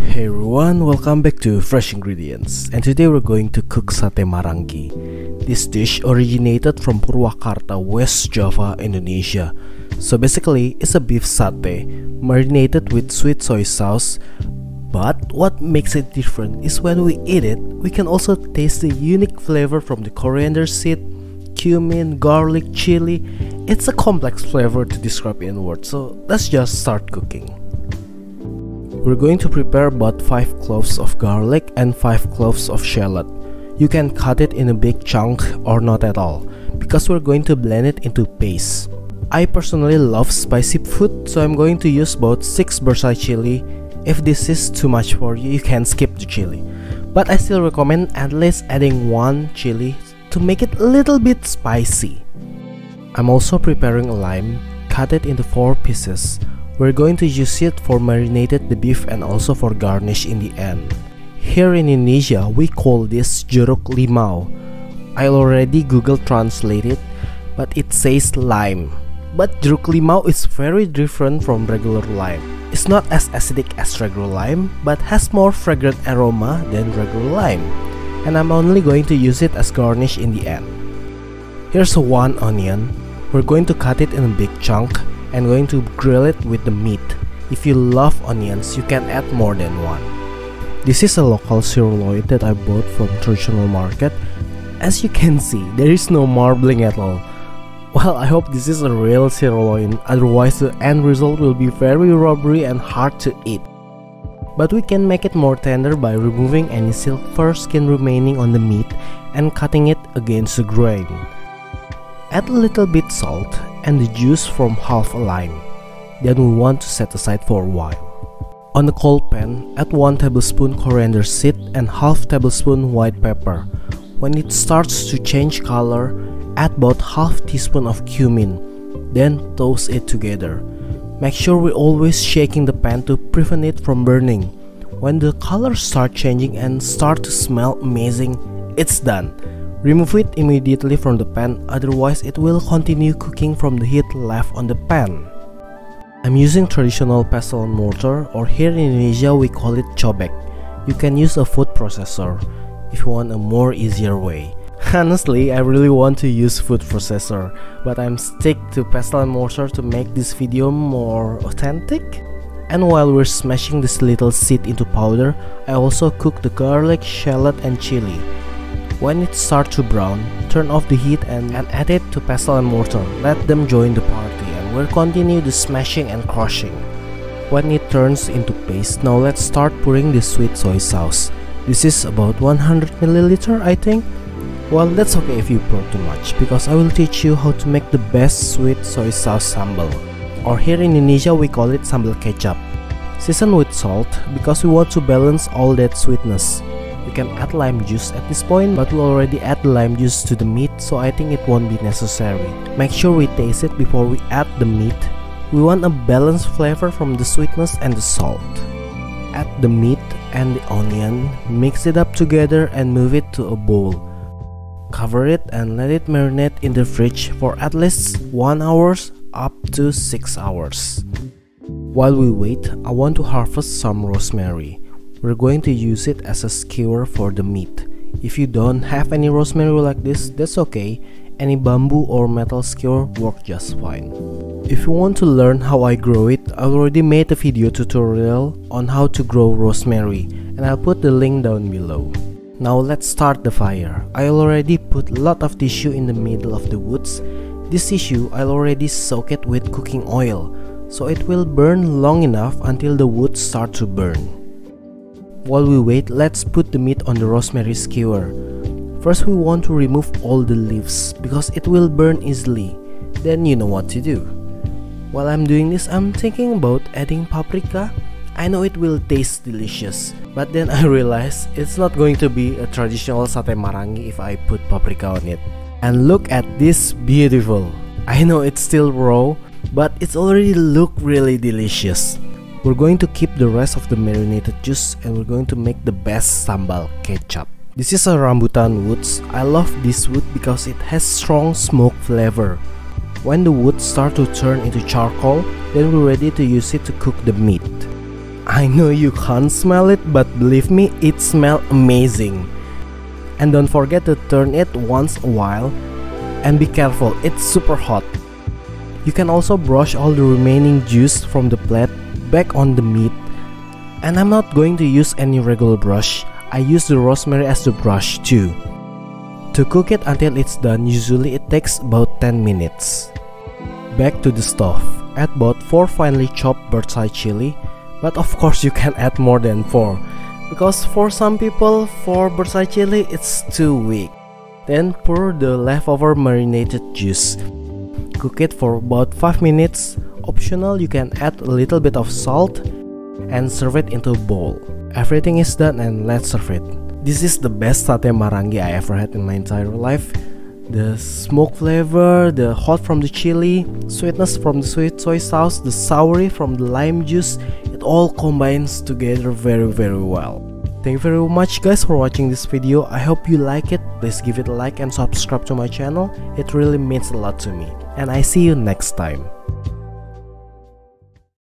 Hey everyone, welcome back to Fresh Ingredients, and today we're going to cook Sate Marangi. This dish originated from Purwakarta, West Java, Indonesia. So basically, it's a beef satay marinated with sweet soy sauce. But what makes it different is when we eat it, we can also taste the unique flavor from the coriander seed, cumin, garlic, chili. It's a complex flavor to describe in words, so let's just start cooking. We're going to prepare about 5 cloves of garlic and 5 cloves of shallot. You can cut it in a big chunk or not at all, because we're going to blend it into paste. I personally love spicy food, so I'm going to use about 6 bursai chili. If this is too much for you, you can skip the chili. But I still recommend at least adding 1 chili to make it a little bit spicy. I'm also preparing a lime, cut it into 4 pieces. We're going to use it for marinated the beef and also for garnish in the end. Here in Indonesia, we call this jeruk limau. I already Google translate it, but it says lime. But jeruk limau is very different from regular lime. It's not as acidic as regular lime, but has more fragrant aroma than regular lime. And I'm only going to use it as garnish in the end. Here's 1 onion. We're going to cut it in a big chunk and going to grill it with the meat. If you love onions, you can add more than 1. This is a local sirloin that I bought from traditional market. As you can see, there is no marbling at all. Well, I hope this is a real sirloin, otherwise the end result will be very rubbery and hard to eat. But we can make it more tender by removing any silver skin remaining on the meat and cutting it against the grain. Add a little bit salt and the juice from half a lime. Then we want to set aside for a while. On a cold pan, add 1 tablespoon coriander seed and half tablespoon white pepper. When it starts to change color, add about half teaspoon of cumin. Then toast it together. Make sure we're always shaking the pan to prevent it from burning. When the color starts changing and start to smell amazing, it's done. Remove it immediately from the pan, otherwise it will continue cooking from the heat left on the pan. I'm using traditional pestle and mortar, or here in Indonesia we call it cobek. You can use a food processor if you want a more easier way. Honestly, I really want to use food processor, but I'm stick to pestle and mortar to make this video more authentic. And while we're smashing this little seed into powder, I also cook the garlic, shallot and chili. When it starts to brown, turn off the heat and add it to pestle and mortar. Let them join the party and we'll continue the smashing and crushing. When it turns into paste, now let's start pouring the sweet soy sauce. This is about 100 ml I think. Well, that's okay if you pour too much, because I will teach you how to make the best sweet soy sauce sambal. Or here in Indonesia we call it sambal kecap. Season with salt because we want to balance all that sweetness. You can add lime juice at this point, but we already add the lime juice to the meat, so I think it won't be necessary. Make sure we taste it before we add the meat. We want a balanced flavor from the sweetness and the salt. Add the meat and the onion, mix it up together and move it to a bowl. Cover it and let it marinate in the fridge for at least 1 hour up to 6 hours. While we wait, I want to harvest some rosemary. We're going to use it as a skewer for the meat. If you don't have any rosemary like this, that's okay. Any bamboo or metal skewer work just fine. If you want to learn how I grow it, I already made a video tutorial on how to grow rosemary, and I'll put the link down below. Now let's start the fire. I already put a lot of tissue in the middle of the woods. This tissue I'll already soak it with cooking oil, so it will burn long enough until the wood start to burn. While we wait, let's put the meat on the rosemary skewer. First we want to remove all the leaves because it will burn easily. Then you know what to do. While I'm doing this, I'm thinking about adding paprika. I know it will taste delicious, but then I realized it's not going to be a traditional Sate Marangi if I put paprika on it. And look at this beautiful. I know it's still raw, but it's already look really delicious. We're going to keep the rest of the marinated juice and we're going to make the best sambal kecap. This is a rambutan woods. I love this wood because it has strong smoke flavor. When the wood start to turn into charcoal, then we're ready to use it to cook the meat. I know you can't smell it, but believe me, it smells amazing. And don't forget to turn it once a while, and be careful, it's super hot. You can also brush all the remaining juice from the plate back on the meat. And I'm not going to use any regular brush, I use the rosemary as the brush too. To cook it until it's done, usually it takes about 10 minutes. Back to the stove, add about 4 finely chopped bird's eye chili, but of course you can add more than 4, because for some people 4 bird's eye chili it's too weak. Then pour the leftover marinated juice. Cook it for about 5 minutes. Optional, you can add a little bit of salt and serve it into a bowl. Everything is done and let's serve it. This is the best satay marangi I ever had in my entire life. The smoke flavor, the hot from the chili, sweetness from the sweet soy sauce, the soury from the lime juice, it all combines together very well. Thank you very much guys for watching this video. I hope you like it. Please give it a like and subscribe to my channel. It really means a lot to me. And I see you next time.